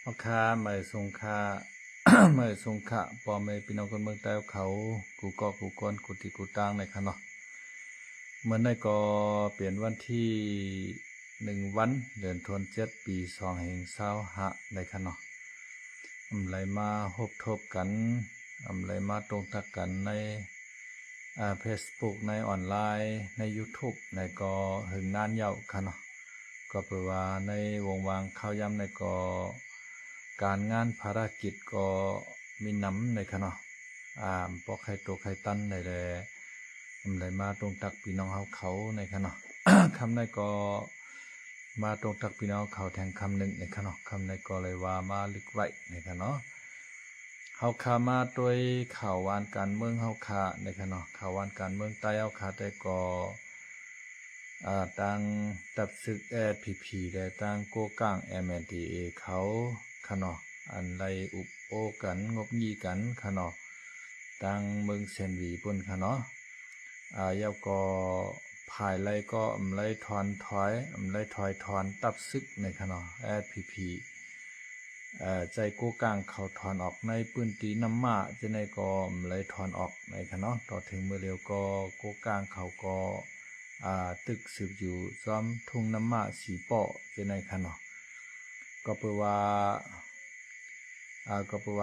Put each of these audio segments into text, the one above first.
เอาคาไม่สงคา ไม่สงคาปอไม่พี่น้องคนเมืองใต้เขากูก็กูก้นกูตีกูตั้งในคันเนาะเมื่อในก็เปลี่ยนวันที่1 วันเดือนธันวาคมปี2565ในคันเนาะไรมาพบทบกันไรมาตรงทักกันในFacebook ในออนไลน์ใน YouTube ในก็หึงนานยาวคันเนาะก็แปลว่าในวงวางข้าวยำในก็การงานภารกิจก็มีน้ำในคันเนาะปอกไข่โตไข่ตั้นในแลไรมาตรงตักพี่น้องเขาในคันเนาะ คำในก็มาตรงตักพี่น้องเขาแทงคำหนึ่งในคันเนาะคำในก็เลยว่ามาลึกไว้ในคันเนาะเฮาคามาโดยข่าววานการเมืองเฮาคาในคันเนาะข่าววานการเมืองใต้เฮาคาแต่ก็ตั้งตับศึกพีได้ตั้งโกก้าง MNDA เขาคันเนาะอันไรอุบโอกันงบยี่กันคันเนาะตั้งเมืองเซนวีปุ่นคันเนาะยาวก็ภายไรก็ไรถอนถอยไรถอยถอนตับซึกในคันเนาะพีใจกู้กลางเขาถอนออกในปืนตีน้ำมาจะในก็เลยถอนออกในคันเนาะต่อถึงเมื่อเร็วก็กู้กลางเขาก็ตึกสืบอยู่ซ้อมทุ่งน้ำมาสีเปาะจะในคันเนาะก็เปว่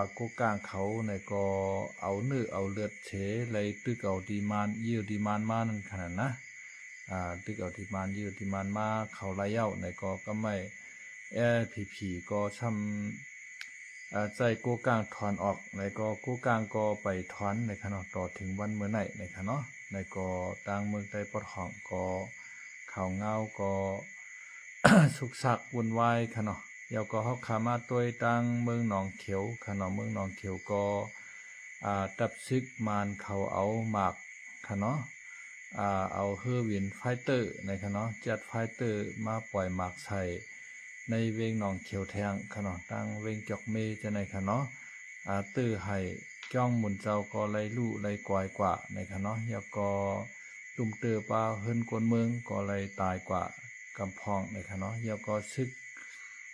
ากู้กลางเขาในก็เอาเนื้อเอาเลือดเฉเลยตึกเอาดีมานยืดดีมานมานั่นขนาดนะตึกเอาดีมานยืดดีมานมาเขาไล่เย้าในก็ไม่พีก็ช้ำใจกู้กลางถอนออกในก็กู้กลางก็ไปถอนในขณะต่อถึงวันเมื่อไหร่ในขณะในก็ต่างเมืองใต้ปอดห้องก็ข่าวเงาก็ สุกสักวุ่นวายขณะเยาก็เฮาขามาตัวต่างเมืองหนองเขียวขณะเมืองหนองเขียวก็ตับซึกมานเขาเอาหมากขณะเอาเฮอร์วินไฟเตอร์ในขณะจัดไฟเตอร์มาปล่อยหมากใส่ในเวงหนองเขียวแทงขนาดตั้งเวงจอกเมจะในขนาดตื้อให้จ้องหมุนเจ้าก็ไล่ลู่ไล่กวายกว่าในขนาดยาก็ตุ่มเตือปลาเฮินกวนเมืองก็ไล่ตายกว่ากำพองในขนาดยาก็ซึก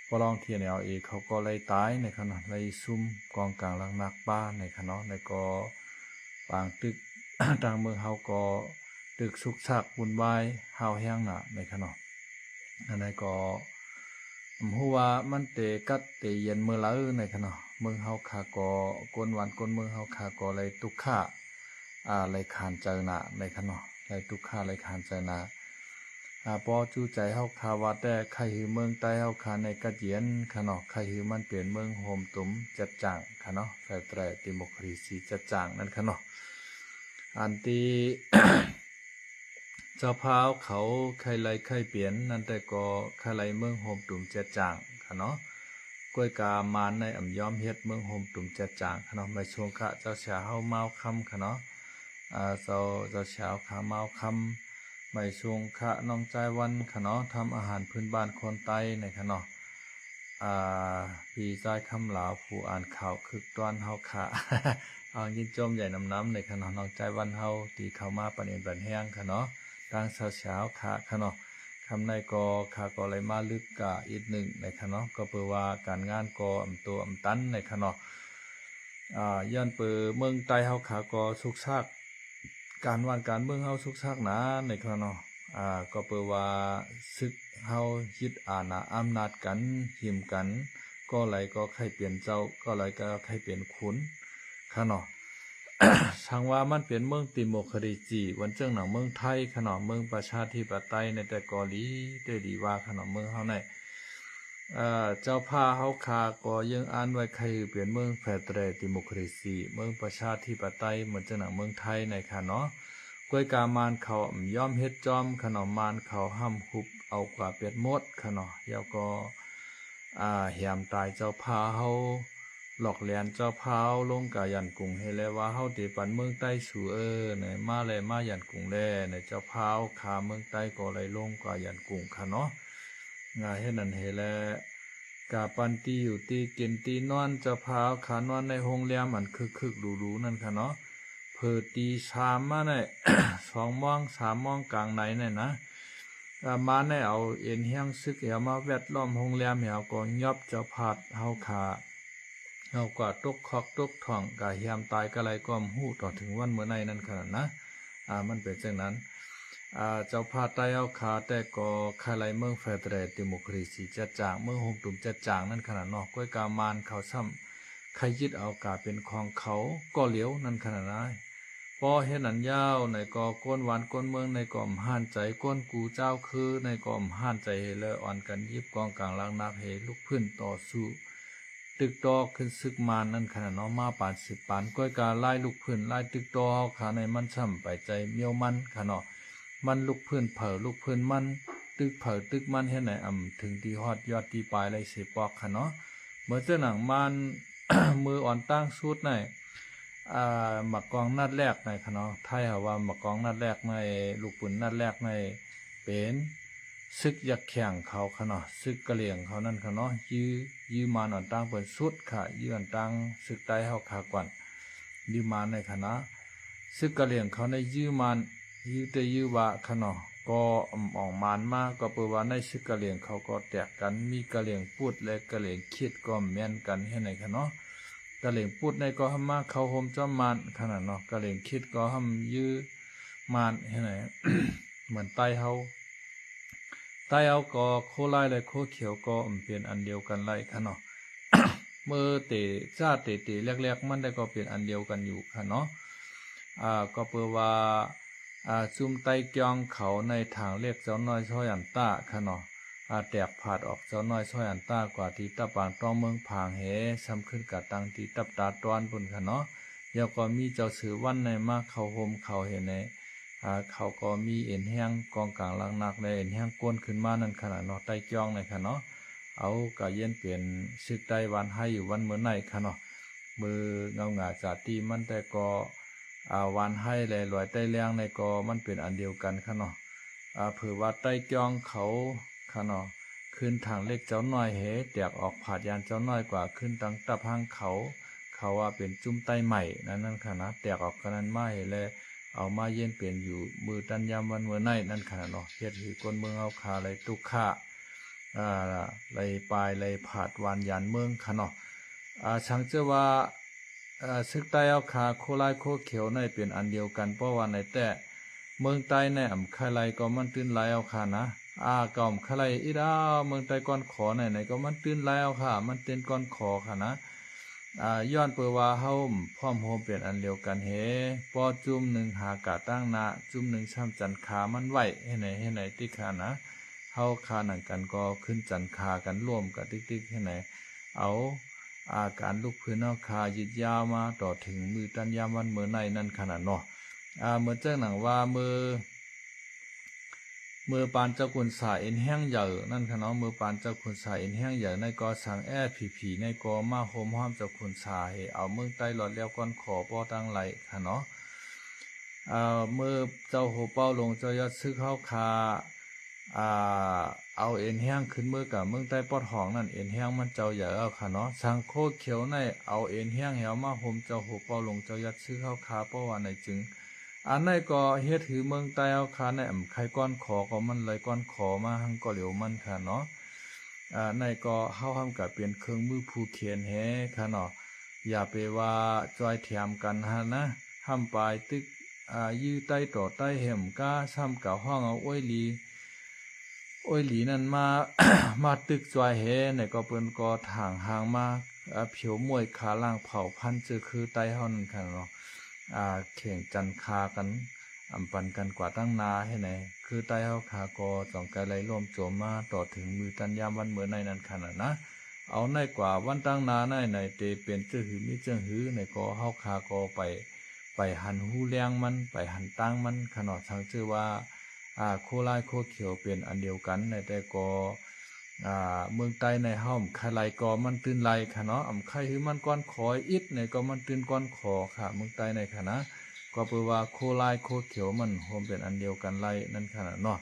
ปลองเทียนเอาเองเขาก็ไล่ตายในขนาดไล่ซุ่มกองกลางลังนักบ้านในขนาดในก็ปางตึก ต่างเมืองเฮาก็ตึกสุกสักวุ่นวายเฮาแห้งหนาในขนาดอันนั้นก็หัวมันเตกัดเตเย็นเมื่อละในขณะเมืองเฮาคากอกวนวันกวนเมืองเฮาคากอเลยตุกข่าเลยขานเจอหนาในขณะเลยตุกข่าเลยขานเจอหนาปอจูใจเฮาคาว่าแต่ใครหือเมืองใต้เฮาคาในกะเจียนขณะใครหือมันเปลี่ยนเมืองโฮมตุ้มจัดจ่างขณะแฟร์แตรดิโมครีซีจัดจ่างนั่นขณะอันที่ เจ้าพาวเขาใครไล่ใครเปลี่ยนนั่นแต่ก็ใครไล่เมืองโฮมตุ่มเจ็ดจางค่ะเนาะกล้วยกามานในอ่ำย้อมเฮ็ดเมืองโฮมตุ่มเจ็ดจางค่ะเนาะไม่ช่วงค่ะเจ้าเช้าเฮาเมาคำค่ะเนาะเจ้าเช้าขาเมาคำไม่ช่วงค่ะน้องใจวันค่ะเนาะทำอาหารพื้นบ้านคนไต้ในค่ะเนาะพี่ใจคำหลาวผู้อ่านข่าวคึกตอนเฮาค่ะ เอายินจมใหญ่น้ำในค่ะเนาะน้องใจวันเฮาตีเข้ามาปานเอ็นบันแห้งค่ะเนาะทางเช้าขาขะเนาะคำในก็ขาก็เลยมาลึกกะอีกหนึ่งในขะเนาะก็เปิดว่าการงานก็ตัวตันในขะเนาะย้อนเปิดเมืองใต้เฮาขาก็สุกซักการวันการเมืองเฮาสุกซักนะในขะเนาะก็เปิดว่าศึกเฮายึดอาณาอำนาจกันหิมกันก็เลยก็ใครเปลี่ยนเจ้าก็เลยก็ใครเปลี่ยนขุนขะเนาะ ช่างว่ามันเป็นเมืองติโมคริจีวันเจ้งหนังเมืองไทยขนมเมืองประชาธิปไตยในแต่กอลีได้ดีว่าขนมเมืองเฮาในเจ้าผ้าเฮาคาก็ยังอ่านไว้ใครเปลี่ยนเมืองแฟร์เตรดิโมคริซีเมืองประชาธิปไตยเหมือนเจ้งหนังเมืองไทยในค่ะเนาะกล้วยกามานเขาย่อมเฮ็ดจอมขนมมานเขาห้ำหุบเอากว่าเป็ดมดขนมยาวก็แหมตายเจ้าผ้าเฮาหลอกเลียนเจ้าพาวลงกายันกุงให้แล้วว่าเฮาติปันเมืองใต้สู่ในมาเลยมายันกุงแลในเจ้าพาวขาเมืองใต้ก็เลยลงกายันกุงค่ะเนาะงาเฮ็ดนั่นเฮแลกาปันตีอยู่ตีกินตีนอนเจ้าพาวขานอนในโรงแรมอันคึกๆรูๆนั่นค่ะเนาะเพิดตี3มาได้ 2 โมง 3 โมงกลางไหนเนี่ยนะ มาในเอาเอ็นเฮียงซึกเหี่ยวมาแวดล้อมโรงแรมเหี่ยวก็ยอบเจ้าพาดเฮาขาเฮาก็ตกคอกตกท่องกะเฮียมตายก็ไรก็ฮู้ต่อถึงวันเมื่อในนั้นขนาดนะมันเป็นจังนั้นเจ้าพาดใต้เอาขาแต่ก็คายไรเมืองเฟเดรดิโมคราซีจะจางเมืองโฮมตุ่มจะจางนั่นขนาดนอกก้อยกามานเขาซ้ำใครยึดเอากาเป็นของเขาก็เหลียวนั่นขนาดนั้นพอเห็นอันยาวในก็ก้นหวานก้นเมืองในก็ห่านใจก้นกูเจ้าคือในก็ห่านใจเฮเลยอ่อนกันยิบกองกลางลังนักเฮลุกพื้นต่อสู้ตึกตอขึ้นซึกมานั่นขนาดน้อมาปาน10 ปานก้อยกาไล่ลุกพื้นไล่ตึกตอเฮาขาในมันช่ำไปใจเมียวมันขนาดมันลุกพื้นเผอลุกพื้นมันตึกเผอตึกมันเฮ็ดไหนถึงที่ฮอดยอดที่ปลายไรสิปอกขนาดเมื่อเจ้าหนังมัน มืออ่อนตั้งสุดในหมักกองนัดแรกในคณะไทยว่าหมักกองนัดแรกในลูกปืนนัดแรกในเป็นซึกยักแข่งเขาคณะซึกกะเหลี่ยงเขานั่นคณะยื้อมาอ่อนตั้งเปิดสุดค่ะยื้ออ่อนตั้งซึกใต้เฮาขากวนยื้อมาในคณะซึกกะเหลี่ยงเขาในยื้อมันยื้อแต่ยื้อว่าคณะก็ออกมานมากก็เปิดว่าในซึกกะเหลี่ยงเขาก็แตกกันมีกะเหลี่ยงพูดและกะเหลี่ยงคิดก็แม่นกันให้ในคณะกะเหลี่ยงพูดในก็หำมาเขาโฮมจอมมานขนาดเนาะกะเหลี่ยงคิดก็หำยื้อมานให้ไหน เหมือนใต้เฮาก็โคไล่และโคเขียวก็เป็นอันเดียวกันไล่ค่ะเนาะ เมื่อเตจ้าเตแรกๆมันได้ก็เป็นอันเดียวกันอยู่ค่ะเนาะก็เปิดว่าซุ่มไต้เกียงเขาในทางเรียกเจ้าน้อยช่อยอันต้าค่ะเนาะแตกผาดออกเจ้าน้อยช่อยอันต้ากว่าที่ตะปางต้องเมืองผางเหซ้ำขึ้นกับตังที่ตับตาตอนปุ่นค่ะเนาะแล้วก็มีเจ้าสือวันในมาเขาโฮมเขาเห็นในเขาก็มีเอ็นแห้งกองกลางลังนักในเอ็นแห้งก้นขึ้นมานั่นขนาดเนาะไต้เกียงในค่ะเนาะเอาก็เย็นเปลี่ยนซึกใต้วันให้อยู่วันเมื่อไหนค่ะเนาะมือเงาหงาจาตีมันแต่ก็วันให้แลลอยใต้เลี้ยงในก็มันเป็นอันเดียวกันค่ะเนาะเผื่อว่าใต้เกียงเขาค่ะเนาะขึ้นทางเล็กเจ้าน้อยเหแตกออกผาดยานเจ้าน้อยกว่าขึ้นตั้งตับห้างเขาว่าเป็นจุ้มใต้ใหม่นั่นค่ะนะแตกออกขนาดมาเหเลยเอามาเย็นเปลี่ยนอยู่มือตันยามวันเมื่อไหนนั่นขนาดเนาะเฮ็ดหือคนเมืองเอาคาไหลตุกข่าไหลปลายไหลผาดวานยานเมืองค่ะเนาะช่างเจอว่าซึกใต้เอาขาโคไลโคเขียวในเป็นอันเดียวกันเพราะว่าในแต่เมืองใต้ในคาไลก็มันตื้นไหลเอาขานะก็คาไลอีดาเมืองใต้ก้อนขอไหนก็มันตื้นไหลเอาค่ะมันเต้นก้อนขอค่ะนะย้อนเปิดว่าเฮาพร้อมโฮมเป็นอันเดียวกันเฮปอจุ่มหนึ่งหากาตั้งนาจุ่มหนึ่งช่ำจันขามันไหวให้ไหนติขานะเฮาคาหนังกันก็ขึ้นจันขากันร่วมกับติ๊กให้ไหนเอาการลุกพื้นเอาคายึดยาวมาต่อถึงมือตันยามวันเมื่อในนั่นขนาดเนาะเมื่อเจ้าหนังว่าเมื่อปานเจ้าคุณสายเอ็นแห้งใหญ่นั่นค่ะเนาะเมื่อปานเจ้าคุณสายเอ็นแห้งใหญ่ในก็สั่งผีในก็มาโฮมห้อมเจ้าคุณสายเอาเมืองใต้หลอดแล้วก้อนขอป้อตั้งไหลค่ะเนาะเมื่อเจ้าโหเป้าลงเจ้ายอดซื้อข้าวคาเอาเอ็นแห้งขึ้นมือกับเมืองใต้ปอดห้องนั่นเอ็นแห้งมันเจ้าใหญ่เอาค่ะเนาะสังโคเขียวในเอาเอ็นแห้งเหี่ยวมาโฮมเจ้าโหเป้าลงเจ้ายอดซื้อข้าวคาเพราะว่าในจึงอันไหนก็เฮ็ดถือเมืองใต้เอาคาในใครก้อนขอก็มันเลยก้อนขอมาหังก็เหลียวมันค่ะเนาะในก็เฮาห้ามกับเป็นเครื่องมือผู้เขียนแฮค่ะเนาะอย่าไปว่าจอยแถมกันฮะนะห้ามปลายตึกยื้อใต้ต่อใต้เห่มก้าซ้ำกับห้องเอาอ้อยหลีนั่นมา มาตึกจอยเฮในก็เปิ้นก็ทางหางมาเผียวมวยขาล่างเผาพันจือคือใต้เฮานั่นค่ะเนาะเข่งจันคากันปันกันกว่าตั้งนาให้ไหนคือใต้เฮาคากอจองไกไหลร่วมโจมมาต่อถึงมือตันยามวันเมื่อในนั้นขนาดนะเอาในกว่าวันตั้งนาในเตเปลี่ยนจื้อหือมิเจิงหือในก็เฮาคากอไปหันหูเลี้ยงมันไปหันตั้งมันขนาดทางชื่อว่าโคไลโคเขียวเป็นอันเดียวกันในแต่ก็เมืองใต้ในห้อมใครไหลก็มันตื่นไหลค่ะเนาะใครหือมันก้อนขอยอิดในก็มันตื่นก้อนขอค่ะเมืองใต้ในค่ะนะก็เปิดว่าโคไลโคเขียวมันโฮมเป็นอันเดียวกันไล่นั่นขนาดเนาะ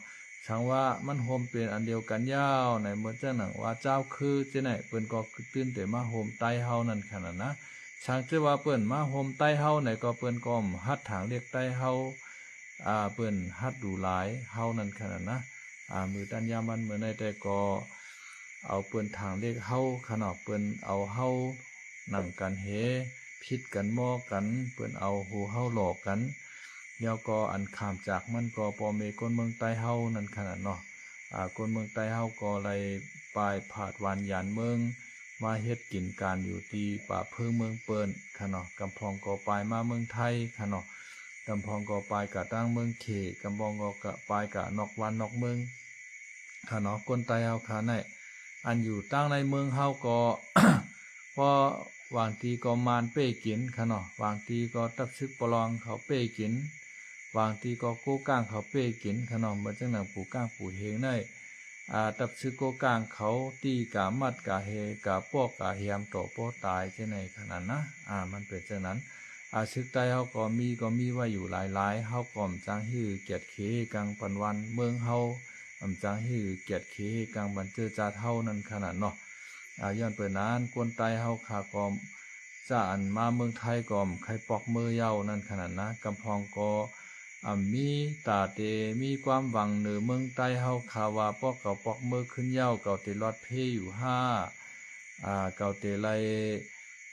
ช่างว่ามันโฮมเป็นอันเดียวกันยาวในเมื่อเจ้าหนังว่าเจ้าคือเจ้าไหนเปิ้นก็ตื่นแต่มาโฮมใต้เฮานั่นขนาดนะช่างเจ้าว่าเปิ้นมาโฮมใต้เฮาในก็เปิ้นก็ฮัดถางเรียกใต้เฮาเปิ้นฮัดดูหลายเฮานั่นขนาดนะ มือตันยามันเหมือนในแต่ก็เอาเปิ้นทางเลขเฮาขนาดเปิ้นเอาเฮานั่งกันเฮพิดกันหม้อกันเปิ้นเอาหูเฮาหลอกกันแล้วก็อันข้ามจากมันก็ปอเมก้นเมืองใต้เฮานั่นขนาดเนาะคนเมืองใต้เฮาก็เลยปลายผาดวานยานเมืองมาเฮ็ดกินการอยู่ที่ป่าเพิงเมืองเปิ้นค่ะเนาะกำพองก็ปลายมาเมืองไทยค่ะเนาะกำพองก็ปลายกะตั้งเมืองเขกำพองก็กะปลายกะนอกวันนอกเมืองค่ะเนาะคนใต้เฮาค่ะในอันอยู่ตั้งในเมืองเฮาก็ พอวางทีก็มานเป้กินค่ะเนาะวางทีก็ตับซึกปลองเขาเป้กินวางทีก็โก้ก้างเขาเป้กินค่ะเนาะเหมือนจังหนังปู่ก้างปู่เฮงได้ตับซึกโก้ก้างเขาตีกามัดกาเฮกาปอกกาเฮียมโตโปตายใช่ในขนาดนะมันเป็นจังนั้นซึกใต้เฮาก็มีไว้อยู่หลายๆเฮาก่อมจังฮื้อเกียรติเคกลางปันวันเมืองเฮาจังฮื้อเกียรติเคกลางบันเจอจาเฮานั่นขนาดเนาะย้อนเปิดนานกวนไตเฮาขากอมจะอันมาเมืองไทยกอมใครปอกมือเย้านั่นขนาดนะกำพองก็มีตาเตมีความหวังเหนือเมืองใต้เฮาข่าวว่าปอกเก่าปอกมือขึ้นเย้าเก่าเตลอดเพอยู่เก่าเตไล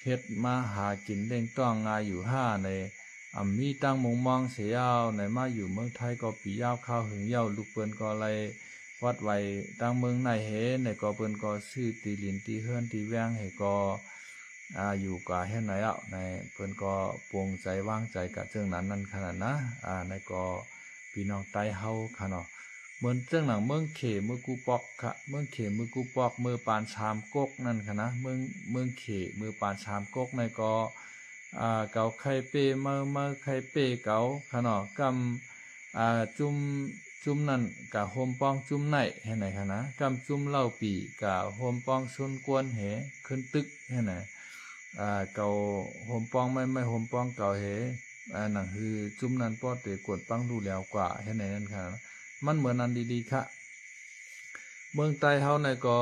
เฮ็ดมาหากินเด้งต้องงายอยู่ในมีตั้งมงมองเสียยาวในมาอยู่เมืองไทยก็ปียาวข้าวหึงเย้าลูกเปิ้นก็ไลวัดไว้ตั้งเมืองในเฮในก็เปิ้นก็ซื้อตีลินตีเฮือนตีแวงให้ก็อยู่กว่าเฮ็ดไหนในเปิ้นก็ปวงใจวางใจกับเรื่องนั้นขนาดนะในก็พี่น้องใต้เฮาค่ะเนาะเหมือนเรื่องหนังเมืองเขมือกูปอกค่ะเมืองเขมือกูปอกมือปานชามกกนั่นค่ะนะเมืองเขมือปานชามกกในก็เก่าไข่เป้มาไข่เป้เก่าค่ะเนาะกำจุ่มนั่นกะโฮมปองจุ่มไหนให้ไหนคะนะกำจุ่มเหล้าปีกะโฮมปองซุนกวนเหขึ้นตึกให้ไหนเก่าโฮมปองไม่โฮมปองเก่าเหหนังคือจุ่มนั้นป้อเตะกวดปังดูแล้วกว่าให้ไหนนั่นค่ะมันเหมือนนั้นดีๆค่ะเมืองใต้เฮาในก็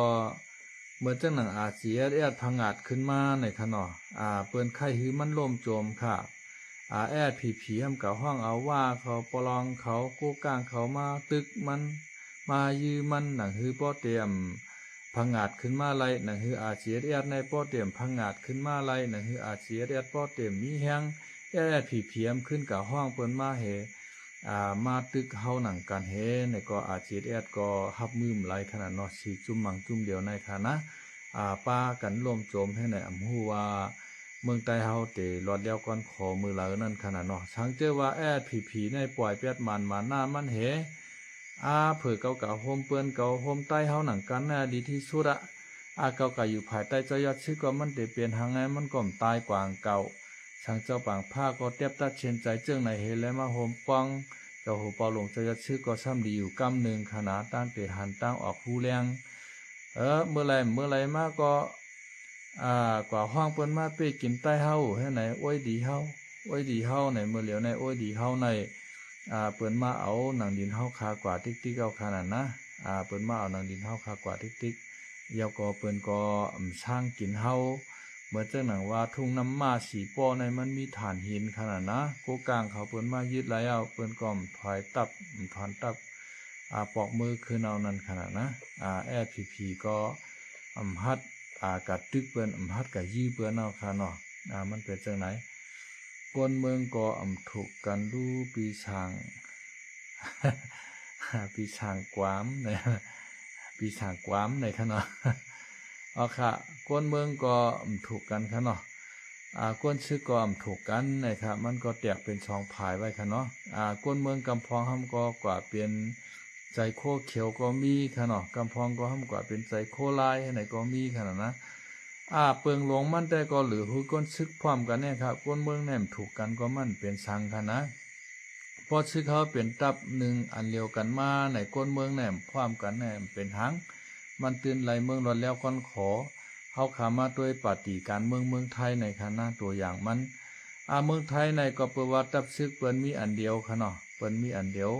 เหมือนจังหนังอาเซียพังอาจขึ้นมาในขะเนาะเปิ้นไข่หือมันล่มโจมค่ะแอดผีๆกับห้องเอาว่าเขาปลองเขากู้กลางเขามาตึกมันมายือมันหนังฮือป้อเตรียมพังอาจขึ้นมาไลหนังฮืออาเซียในป้อเตรียมพังอาจขึ้นมาไลหนังฮืออาเซียป้อเตรียมมีแฮงแอดผีๆขึ้นกับห้องเปิ้นมาเฮมาตึกเฮาหนังกันเฮในก็อาเซียก็ฮับมือไหลขนาดเนาะสิจุ่มมังจุ่มเดียวในค่ะนะป้ากันล่มโจมให้ในอำฮู้ว่าเมืองใต้เฮาเตรอดแล้วก่อนขอมือเหลานั่นขนาดเนาะสังเจอว่าแอดผีในปล่อยเปียดมันมาหน้ามันเหเผื่อเก่าโฮมเปิ้นเก่าโฮมใต้เฮาหนังกันน่ะดีที่สุดเก่าอยู่ภายใต้เจ้ายอดชื่อก็มันเตเปลี่ยนหางไงมันก็ตายกว่างเก่าสังเจ้าปางผ้าก็เตียบตัดเชียนใจเจิงในเฮและมาโฮมปองเจ้าหูเปาหลงเจ้ายอดชื่อก็ซ้ำดีอยู่กำหนึ่งขนาดตั้งเตหันตั้งออกผู้แรงเมื่อไรมาก็กว่าห้องเปิ้นมาเป้กินใต้เฮาให้ไหนโอ้ยดีเฮาไหนเมื่อเหลียวในโอ้ยดีเฮาในเปิ้นมาเอาหนังดินเฮาคากว่าติ๊กเอาขนาดนะเปิ้นมาเอาหนังดินเฮาคากว่าติ๊กยาวก็เปิ้นก็สร้างกินเฮาเหมือนจังหนังว่าทุ่งน้ำมาสีปอในมันมีฐานหินขนาดนะโกกลางเขาเปิ้นมายึดไหลเอาเปิ้นก็ถอยตับถอนตับปอกมือคืนเอานั่นขนาดนะแอดผีก็ฮัดกัดตึกเปิ้นฮัดกับยื้อเปิ้นเอาค่ะเนาะมันเป็นจังไหนคนเมืองก็ถูกกันดูปีช้าง ปีช้างกวามในปีช้างกวามในค่ะเนาะค่ะคนเมืองก็ถูกกันค่ะเนาะก้นชื่อก็ถูกกันนะครับมันก็แตกเป็น2ผายไว้ค่ะเนาะก้นเมืองกำพองห้ำก็กว่าเป็นใจโคเขียวก็มีค่ะเนาะกำพองก็ห้ำกว่าเป็นใจโคลายไหนก็มีค่ะนะเปิงหลวงมันแต่ก็หรือหูก้นซึกพร้อมกันเนี่ยครับก้นเมืองแหนมถูกกันก็มันเป็นสังค่ะนะพอซึกเขาเป็นตับหนึ่งอันเดียวกันมาในก้นเมืองแหนมพร้อมกันแหนมเป็นหังมันตื่นไหลเมืองรอดแล้วก่อนขอเขาขามาด้วยปฏิการเมืองไทยในคณะตัวอย่างมันเมืองไทยในก็ประวัติตับซึกเปิ้นมีอันเดียวค่ะเนาะเปิ้นมีอันเดียว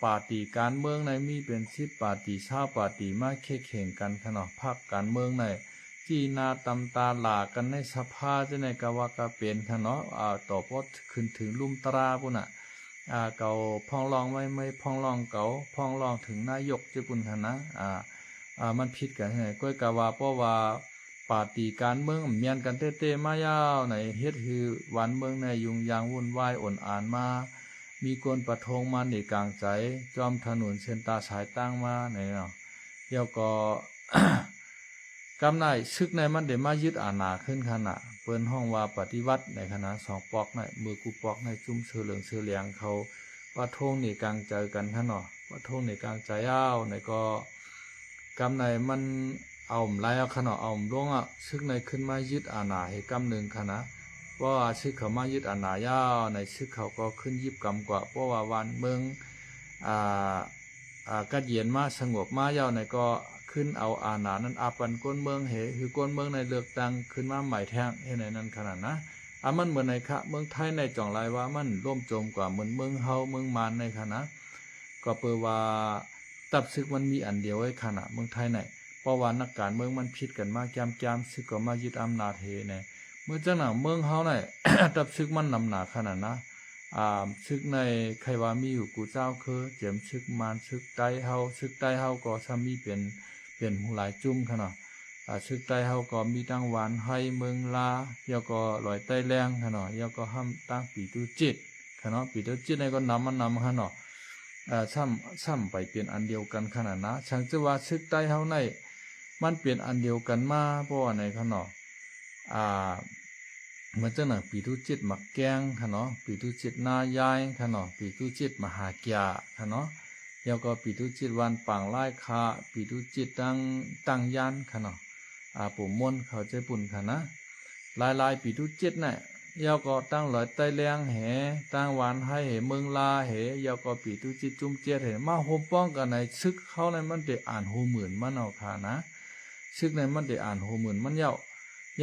ปฏิการเมืองในมีเป็น10ปฏิ20ปฏิมาเข่งกันค่ะเนาะภาคการเมืองในจีนาตำตาหลากันในสภาจะในกะว่ากะเป็นค่ะเนาะต่อพอขึ้นถึงลุ่มตราพุ่นน่ะ เก่าพ้องร้องไม่พ้องร้องเก่าพ้องร้องถึงนายกญี่ปุ่นคณะมันผิดกันไงก้อยกะว่าเพราะว่าปาร์ตี้การเมืองเมียนกันเต้ๆมายาวในเฮ็ดคือวันเมืองในยุ่งยางวุ่นวายอ่อนอ่านมามีกวนประทงมาในกลางใจจอมถนนเส้นตาสายตั้งมาในเนาะเดี๋ยวก็ กำไรซึกในมันเดมายึดอาณาขึ้นขนาดเปิ้นห้องว่าปฏิวัติในคณะสองปอกในมือกูปอกในจุ่มเสือเหลืองเสือเหลียงเขาว่าทงในกลางใจกันขนาดว่าทงในกลางใจยาวในก็กำไรมันเอาไล่เอาขนาดเอาล่วงซึกในขึ้นมายึดอาณาให้กำหนึ่งขนาดเพราะว่าซึกเขามายึดอาณายาวในซึกเขาก็ขึ้นยิบกำกว่าเพราะว่าวันเมืองกัดเย็นมาสงบมายาวในก็ขึ้นเอาอาณานั้นอาปันก้นเมืองเหคือก้นเมืองในเลือกตั้งขึ้นมาใหม่แท้งให้ในนั้นขนาดนะมันเหมือนในคะเมืองไทยในจ่องลายว่ามันร่วมโจมกว่าเหมือนเมืองเฮาเมืองมานในขณะก็เปิดว่าตับซึกมันมีอันเดียวไว้ขณะเมืองไทยในเพราะว่านักการเมืองมันผิดกันมากจำซึกก็มายึดอำนาจเฮในเมื่อจังหนังเมืองเฮาใน ตับซึกมันนำหนาขนาดนะซึกในใครว่ามีอยู่กูเจ้าคือเจียมซึกมานซึกใต้เฮาซึกใต้เฮาก็ซ้ำมีเป็นหลายจุ่มขนาดซึกใต้เฮาก็มีตั้งหวานให้เมืองลาเยาก็ลอยใต้แรงขนาดเยาก็ห้ามตั้งปีตุจิตขนาดปีตุจิตในก็นำขนาดซ้ำไปเป็นอันเดียวกันขนาดนะช่างจะว่าซึกใต้เฮาในมันเปลี่ยนอันเดียวกันมาเพราะว่าในขนาดเหมือนเจ้าหนังปีตุจิตมักแกงค่ะเนาะปีตุจิตนายายค่ะเนาะปีตุจิตมหาเกียค่ะเนาะแล้วก็ปีตุจิตวันปังไล่คาปีตุจิตตั้งยันค่ะเนาะปู่มนเขาใจปุ่นค่ะนะลายปีตุจิตเนี่ยแล้วก็ตั้งหลอยใต้แรงแหตั้งหวานให้เหเมืองลาเหแล้วก็ปีตุจิตจุ่มเจียเหมาโฮมป้องกันในซึกเขาในมันได้อ่านหูหมื่นมันเอาค่ะนะซึกในมันได้อ่านหูหมื่นมันยา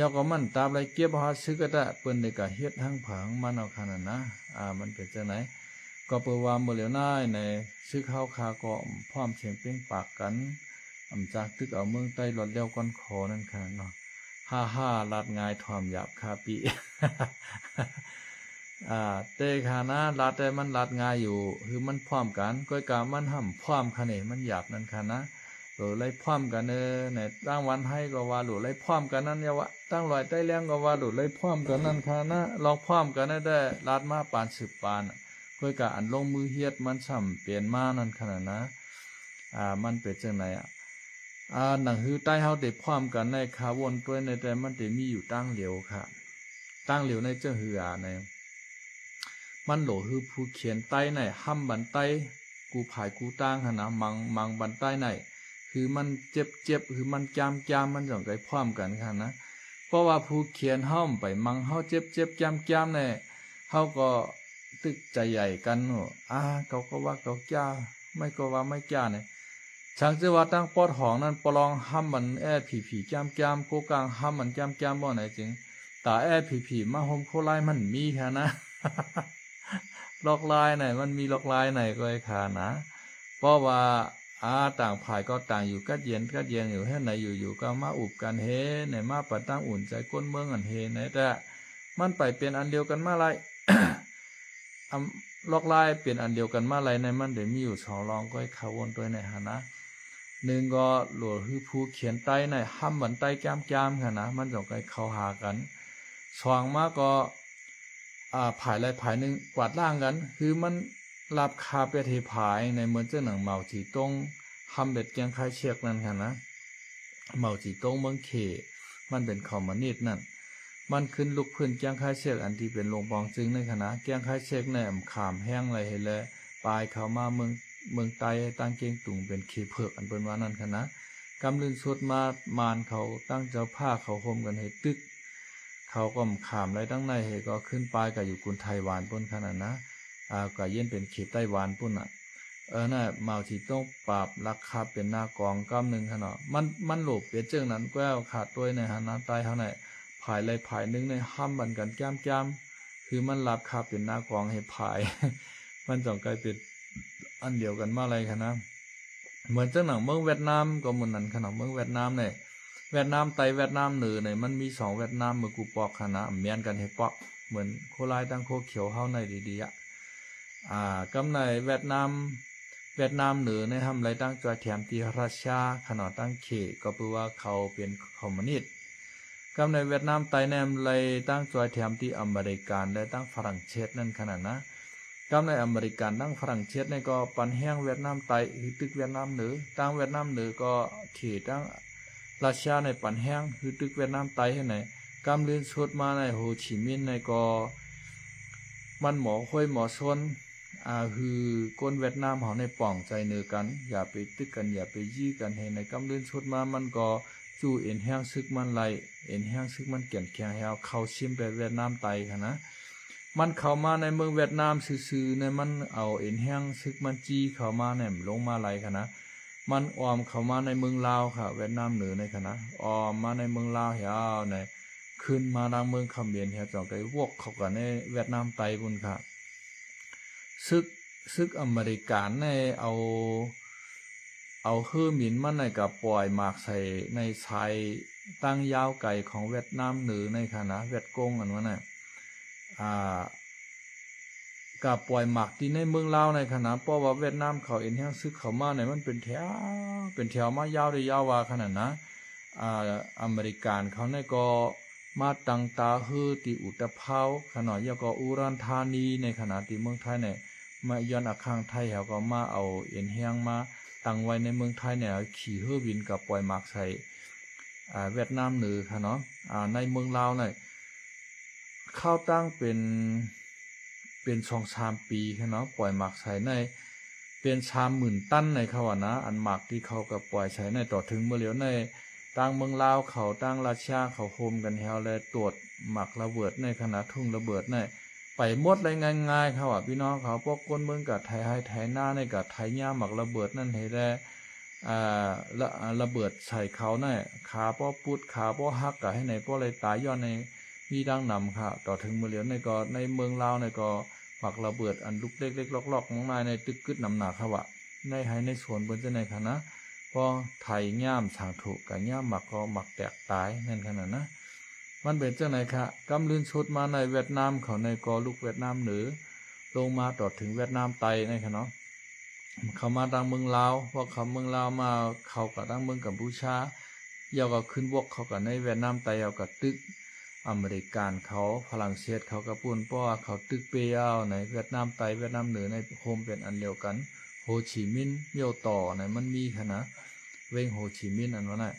วก็มันตามไรเก็บหาซื้อก็ได้เปิ้นได้ก็เฮ็ดทั้งผังมันเอาขนาดนะมันเป็นจังไหนก็เปิดว่าเมื่อเหลียวหน้าในซื้อข้าวคาก็พร้อมเสียงเป้งปากกันจากตึกเอาเมืองใต้หลอดเลี้ยวก้อนคอนั่นค่ะเนาะฮ่าลาดงายทอมหยาบคาปี เตคานะลาดแต่มันลาดงายอยู่คือมันพร้อมกันก้อยกามันห่ำพร้อมคะเนมันหยาบนั่นค่ะนะหรือไล่พร้อมกันเนี่ยตั้งวันให้ก็ว่าหรือไล่พร้อมกันนั่นเนี่ยวะตั้งลอยใต้เลี้ยงก็ว่าหรือไล่พร้อมกันนั่นค่ะนะลองพร้อมกันได้ลาดมาปานสืบปานก้อยกาอันลงมือเฮ็ดมันส่ำเปลี่ยนมานั่นขนาดนะมันเป็นจังไหนหนังฮือใต้เฮาได้พร้อมกันในคาวนตัวในแต่มันได้มีอยู่ตั้งเหลียวค่ะตั้งเหลียวในเจ้าหือในมันโหลฮือผู้เขียนใต้ในห้ำบันใต้กูผายกูตั้งหนะมังบันใต้ในคือมันเจ็บคือมันจามมันจ่องไกลพร้อมกันค่ะนะเพราะว่าผู้เขียนห้อมไปมังเฮาเจ็บจามเนี่ยเฮาก็ตึกใจใหญ่กันเขาก็ว่าเขาจ้าไม่ก็ว่าไม่จ้าเนี่ยช่างจะว่าตั้งปอดหองนั้นปลองห้ำมันผีจามโกกลางห้ำมันจามบ่ไหนจริงแต่ผีมาโฮมโคไลมันมีค่ะนะ ลอกลายไหนมันมีลอกลายไหนก็ไอ้ขานะเพราะว่าต่างฝ่ายก็ต่างอยู่กัดเย็นอยู่ให้ไหนอยู่ก็มาอุบกันเฮไหนมาปัดตั้งอุ่นใจก้นเมืองอันเฮไหนแต่มันไปเป็นอันเดียวกันมาไร ลอกลายเป็นอันเดียวกันมาไรในมันเดี๋ยวมีอยู่สองรองก็ไอ้ขาวนตัวในหานะหนึ่งก็หลวงคือผู้เขียนใต้ในห้ำบันใต้จามค่ะนะมันจะไปเข้าหากันสองมากก็ผายไรผายหนึ่งกวาดล่างกันคือมันรับคาเปเทผายในเมืองเจ้าหนังเมาจีตงทำเบ็ดเกียงคายเชือกนั่นค่ะนะเมาจีตงเมืองเขมันเป็นคอมมานิสต์นั่นมันขึ้นลุกพื้นเกียงคายเชือกอันที่เป็นโรงบองจึงในคณะเกียงคายเชือกในขามแห้งไรเห็นเลยปลายเขามาเมืองไตตั้งเกียงตุงเป็นเขเผือกอันเป็นว่านั่นคณะกำลืนสุดมามานเขาตั้งเจ้าผ้าเขาห่มกันให้ตึกเขาก็ขามไรตั้งในเหก็ขึ้นปลายกับอยู่กุนไทยวานปุ่นขนาดนะก็เย็นเป็นเขตไต้หวันปุ่นน่ะเมาที่ต้องปราบราคาเป็นหน้ากองก้ามหนึ่งขนาดมันหลบเปียเจิงนั้นแก้วขาดด้วยในหานาใต้เท่าไหร่ผายไรผายนึงในห้ามบันกันจามคือมันรับคาเป็นหน้ากองให้ผาย มันจ่องกลายเป็นอันเดียวกันมาอะไรคะนะเหมือนเจ้าหนังเมืองเวียดนามก็เหมือนนั้นขนาดเมืองเวียดนามเนี่ยเวียดนามไต้เวียดนามเหนือเนี่ยมันมี2เวียดนามเมื่อกูปอกคณะเมียนกันให้ปอกเหมือนโคไลตั้งโคเขียวเฮาในดีๆ กำในเวียดนามเหนือในทำไรตั้งจอยแถมที่รัสเซียขนาดตั้งเขก็แปลว่าเขาเป็นคอมมิวนิสต์กำในเวียดนามไต้แนมไรตั้งจอยแถมที่อเมริกันและตั้งฝรั่งเศสนั่นขนาดนะกำในอเมริกันตั้งฝรั่งเศสในก็ปันแห้งเวียดนามไต้คือตึกเวียดนามเหนือตั้งเวียดนามเหนือก็เขตั้งรัสเซียในปันแห้งคือตึกเวียดนามไต้ให้ไหนกำเลื่อนสุดมาในโฮจิมินห์ในก็มันหมอค่อยหมอชนคือคนเวียดนามเขาในป่องใจเนือกันอย่าไปตึกกันอย่าไปยี่กันให้ในกำเลื่อนสุดมามันก็จู่เอ็นแห้งซึกมันไหลเอ็นแห้งซึกมันเกี่ยนแข็งแห้วเข้าชิมไปเวียดนามไต้ค่ะนะมันเข้ามาในเมืองเวียดนามซื่อๆในมันเอาเอ็นแห้งซึกมันจี้เข้ามาเนี่ยลงมาไหลค่ะนะมันออมเข้ามาในเมืองลาวค่ะเวียดนามเหนือในค่ะนะออมมาในเมืองลาวเหี่ยวในขึ้นมาทางเมืองเขมรเหี่ยวจ่องไปวกเข้ากันในเวียดนามไต้พุ่นค่ะซึกอเมริกันในเอาเฮือหมินมันในกับปล่อยหมากใส่ในชายตั้งยาวไก่ของเวียดนามเหนือในค่ะนะเวียดกงอันว่าน่ะกับปล่อยหมักที่ในเมืองลาวในขณะเพราะว่าเวียดนามเขาเอ็นแห้งซึกเขามาในมันเป็นแถวมายาวได้ยาวว่าขนาดนะอเมริกันเขาในก็มาตังตาฮือที่อุตภาวขนาดยก็อุรันธานีในขณะที่เมืองไทยเนี่ยมาย้อนอาคางไทยเขาก็มาเอาเอ็นแห้งมาตั้งไว้ในเมืองไทยเนี่ยขี่เฮือบินกับปล่อยหมักใส่เวียดนามเหนือค่ะเนาะในเมืองลาวเนี่ยเข้าตั้งเป็น2-3 ปีค่ะเนาะปล่อยหมักใส่ในเป็น30,000 ตันในเขาว่านะอันหมักที่เขากับปล่อยใส่ในต่อถึงเมื่อเหลียวในตั้งเมืองลาวเขาตั้งราชาเขาโฮมกันแถวและตรวจหมักระเบิดในขณะทุ่งระเบิดในไปหมดเลยง่ายๆเขาพี่น้องเขาพวกคนเมืองกับไทยให้ไทยหน้าในกับไทยย่าหมักระเบิดนั่นให้ได้ระเบิดใส่เขาในขาป้อปุดขาป้อฮักกับให้ในป้อเลยตายย้อนในมีดังนำค่ะต่อถึงเมื่อเหลียวในก็ในเมืองลาวในก็หมักระเบิดอันลุกเล็กๆลอกๆของนายในตึกกึดนำหนักค่ะในให้ในสวนบนเจ้าในคณะพอไทยย่ามสางถูกกับย่ามหมักก็หมักแตกตายนั่นขนาดนะมันเป็นเจ้าไหนคะกำลืนชุดมาในเวียดนามเขาในกอลูกเวียดนามเหนือลงมาต่อถึงเวียดนามไต้ในขณะเขามาดังเมืองลาวพอเขาเมืองลาวมาเขากับดังเมืองกัมพูชาเยาก็ขึ้นวกเขากับในเวียดนามไต้เยากับตึกอเมริกันเขาฝรั่งเศสเขากับปุ่นเพราะว่าเขาตึกเปียวในเวียดนามไต้เวียดนามเหนือในโฮมเป็นอันเดียวกันโฮจิมินห์เยี่ยวต่อในมันมีขนาดเวงโฮจิมินห์อันนั้น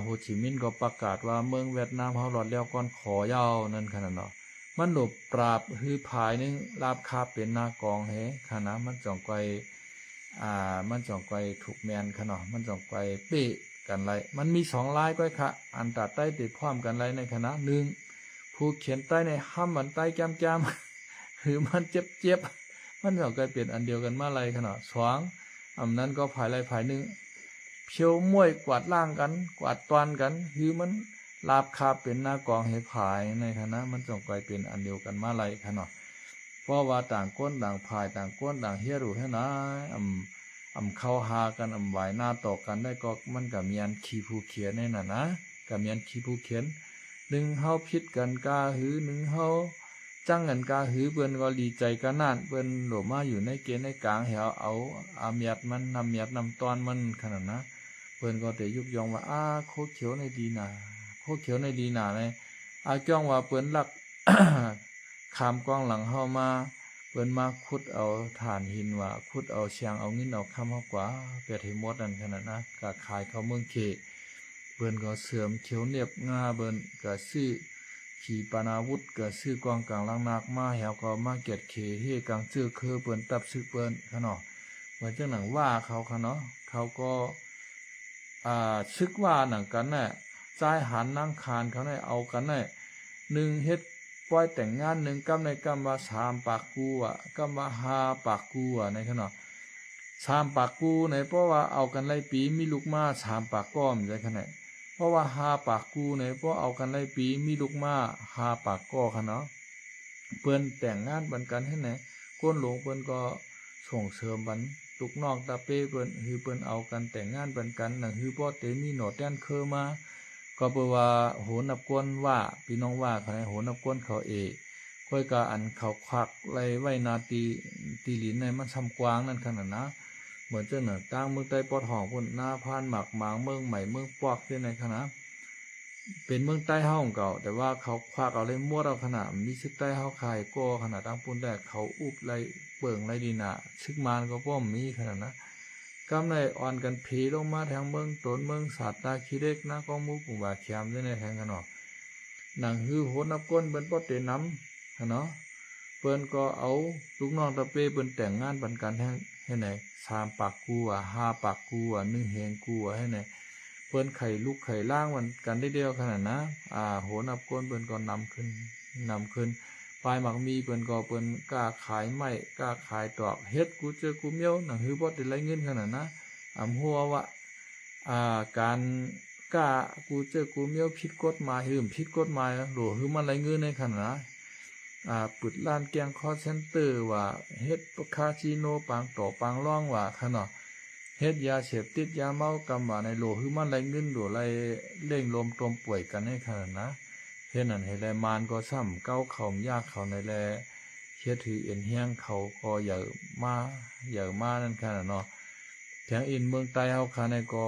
โฮจิมินห์ก็ประกาศว่าเมืองเวียดนามเขาหลอดแล้วก่อนขอยาวนั่นขนาดเนาะมันหลบปราบฮือภายนึงลาบคาเป็นหน้ากองเฮขนาดมันจ่องไกมันจ่องไกถูกแมนขนาดมันจ่องไกเป๊ะกันไรมันมี2 ลายก็ค่ะอันตัดใต้ติดพร้อมกันไรในคณะ1ผู้เขียนใต้ในห้ามมันใต้แก้มหรือมันเจ็บมันจ่องไกเปลี่ยนอันเดียวกันมาไรขนาด2อันนั้นก็ภายไรภายนึงเพียวมวยกวาดล่างกันกวาดตวนกันคือมันลาบคาเป็นหน้ากองให้ผายในคณะมันจ่องไกเป็นอันเดียวกันมาไรขนาดเพราะว่าต่างก้นต่างผายต่างก้นต่างเฮียรูให้นะเข้าหากันไหวหน้าต่อกันได้ก็มันกับมีอันขี้ผู้เขียนในน่ะนะกับมีอันขี้ผู้เขียน1เฮาพิษกันกาหือ1เฮาจังกันกาหือเปิ้นก็ดีใจกันนั่นเปิ้นโหลมาอยู่ในเกณฑ์ในกลางแถวเอาอาเมียดมันนำเมียดนำตอนมันขนาดนะเปิ้นก็แต่ยุกยองว่าโคเขียวในดีน่ะโคเขียวในดีน่ะเลยจ้องว่าเปิ้นลัก ขามกองหลังเฮามาเปิ้นมาขุดเอาฐานหินว่าขุดเอาเชียงเอาเงินเอาคำเฮากว่าเปียดให้หมดนั่นขนาดนะก็ขายเข้าเมืองเขเปิ้นก็เสื่อมเขียวเนียบงาเปิ้นก็ซื้อขี่ปานาวุธก็ซื้อกองกลางลังนักมาแหวก็มาเก็ดเขเฮกลางชื่อคือเปิ้นตับซื้อเปิ้นขนาดว่าจังหนังว่าเขาค่ะเนาะเขาก็ชึกว่าหนังกันน่ะใจหันนั่งคานเขาได้เอากันได้1เฮ็ดปล่อยแต่งงาน1กำในกำว่า3ปากกูกำว่า5ปากกูในขนาด3ปากกูในเพราะว่าเอากันไล่ปีมีลูกมา3ปากก้อมในขนาดเพราะว่า5ปากกูในเพราะเอากันไล่ปีมีลูกมา5ปากก้อค่ะเนาะเปิ้นแต่งงานบันกันให้ไหนก้นหลวงเปิ้นก็ส่งเสริมบันลูกน้องตาเป้เปิ้นคือเปิ้นเอากันแต่งงานบันกันนั่นคือพ่อเตมีหนอดแต้นเคอมาก็เปว่าโหนับก้นว่าพี่น้องว่าเขาให้โหนับก้นเขาก ค่อยกะอันเขาควักไล่ไว้นาตีหลินในมันซำกว้างนั่นขนาดนะเหมือนเจ้าหน่ะตั้งเมืองใต้ปอดห้องพุ่นหน้าพานหมักหมางเมืองใหม่เมืองปอกที่ในขณะเป็นเมืองใต้เฮาของเก่าแต่ว่าเขาควักเอาเลยมั่วเอาขนาดมีซึกใต้เฮาคายก็ขนาดตั้งปุ่นแรกเขาอุบไล่เบิ่งไล่ดีน่ะซึกมานก็ป้อมมีขนาดนะกำในอ่อนกันผีลงมาทางเมืองตนเมืองสัตว์ตาขี้เล็กนะก็มูปุ่งบาเขียมด้วยในแทงกันเนาะหนังหือโหนับก้นเปิ้นปอเตน้ำเนาะเปิ้นก็เอาลูกน้องตะเป้เปิ้นแต่งงานบันกันให้ไหน3 ปากกู5 ปากกู1 เฮงกูให้ไหนเปิ้นไข่ลูกไข่ล่างมันกันได้เดียวขนาดนะโหนับก้นเปิ้นก็นำขึ้นปลายหมักมีเปิ้นก็เปิ้นกล้าขายไม้กล้าขายตอกเฮ็ดกูเจอกูเมียวหนังหือบ่ได้ไรเงินขนาดนะหัวว่าการกล้ากูเจอกูเมียวผิดกฎหมายผิดกฎหมายโหคือมันไรเงินในขนาดนะปิดร้านแกงคอเซ็นเตอร์ว่าเฮ็ดคาสิโนปางต่อปางร่องว่าขนาดเฮ็ดยาเสพติดยาเมากำว่าในโหคือมันไรเงินโหไรเล่งลมตมป่วยกันในขนาดนะเฮ็ดนั่นให้แลมานก็ซ้ำเก้าเขายากเขาในแลเฮ็ดถือเอ็นเฮียงเขาก็อย่ามานั่นขนาดเนาะแถงอินเมืองใต้เฮาคาในก็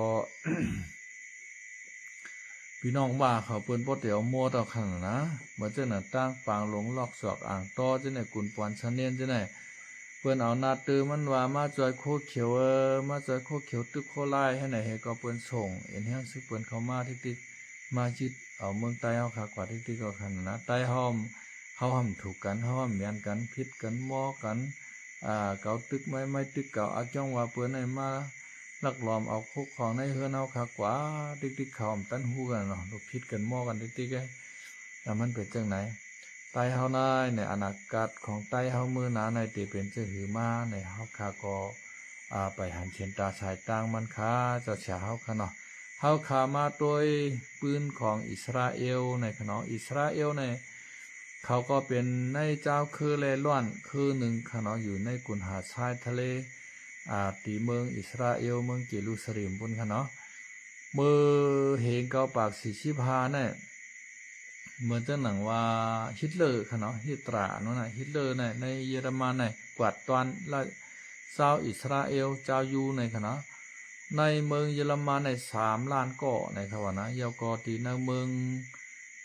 พี่น้องบ้าเขาเปิ้นบ่เตียวมัวต่อขังนะเหมือนเจ้าหน้าตั้งปางหลงลอกศอกอ่างต้อจังได๋กุนปอนชะเนียนจังได๋เปิ้นเอานาตือมันว่ามาจอยโคเขียวมาจอยโคเขียวตึกโคลายให้ไหนให้ก็เปิ้นส่งเอ็นแฮงซึเปิ้นเข้ามาติ๊กๆมายึดเอาเมืองใต้เฮาคักกว่าติ๊กๆก็คั่นนะใต้เฮาห้ำถูกกันเฮาห้ำแม่นกันผิดกันมอกันเกาตึกไม่ตึกเก่าอาจ้องว่าเปิ้นให้มาลักลอมเอาคุกของในเฮือนเฮาคักกว่าติ๊กๆเขาตันฮู้กันเนาะลูกผิดกันมอกันติ๊กๆแต่มันเป็นจังไหนไต้เฮานายในอนาคตของไต้เฮามือหนาในติเป็นจะหือมาในเฮาคาก็ไปหันเชียนตาสายต่างมันค้าจะเสียเฮาค่ะเนาะเฮาขามาโดยปืนของอิสราเอลในขนองอิสราเอลในเขาก็เป็นในเจ้าคือเลร่อนคือหนึ่งขนองอยู่ในกุนหาดทรายทะเลตีเมืองอิสราเอลเมืองเยรูซาเล็มพุ่นค่ะเนาะเมื่อเฮงเกาปาก45เนี่ยเหมือนจะหนังว่าฮิตเลอร์ค่ะเนาะฮิตราเนาะฮิตเลอร์ในเยอรมันกวาดตอนและชาวอิสราเอลเจ้าอยู่ในค่ะเนาะในเมืองเยอรมันใน3 ล้านก่อในค่ะว่านะยาวก่อที่ในเมือง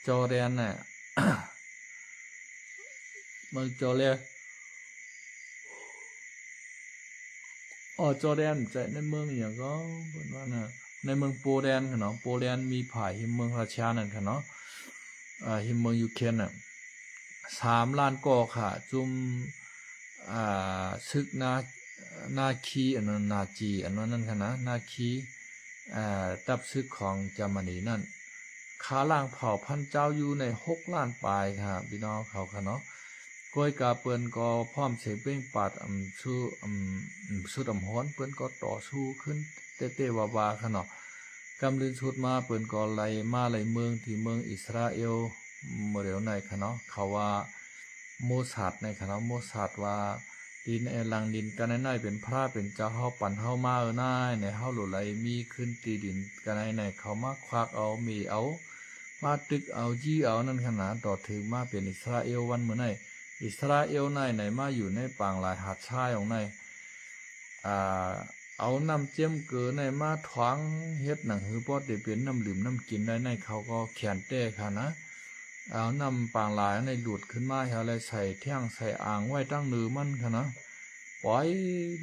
จอร์แดนเนี่ย เมืองจอร์แดนจอร์แดนใจในเมืองอย่างก็เพิ่นว่าน่ะในเมืองโปแลนด์ค่ะเนาะโปแลนด์มีผาหิมเมืองราชานั่นค่ะเนาะหิมเมืองยูเครนน่ะ3 ล้านก่อค่ะจุมซึกนาคีอันนั้นนาจีอันนั้นนั่นค่ะนะนาคีตับซึกของเยอรมนีนั่นขาล่างเผ่าพันเจ้าอยู่ใน6 ล้านปลายค่ะพี่น้องเขาค่ะเนาะก้อยกาเปิ้นก็พร้อมเสเป้งปัดสุดฮ้อนเปิ้นก็ต่อสู้ขึ้นเต้ๆวาๆค่ะเนาะกำลืนชุดมาเปิ้นก็ไล่มาไล่เมืองที่เมืองอิสราเอลเมื่อเดี๋ยวไหนค่ะเนาะเขาว่าโมซาดในค่ะเนาะโมซาดว่าดินลังดินกันในเป็นพระเป็นเจ้าเฮาปั่นเฮามานายในเฮาหลุไหลมีขึ้นตีดินกันในเขามาควักเอามีเอามาตึกเอาจี้เอานั่นขนาดต่อถึงมาเป็นอิสราเอลวันเมื่อไหนอิสราเอลไหนมาอยู่ในปางหลายหาดชายของในเอาน้ำเจียมเกือในมาถวางเฮ็ดหนังหือปอดได้เป็นน้ำดื่มน้ำกินได้ในเขาก็แขนเต้ค่ะนะเอาน้ำปางหลายในดูดขึ้นมาอะไรใส่แท่งใส่อ่างไว้ตั้งนือมันค่ะนะปล่อย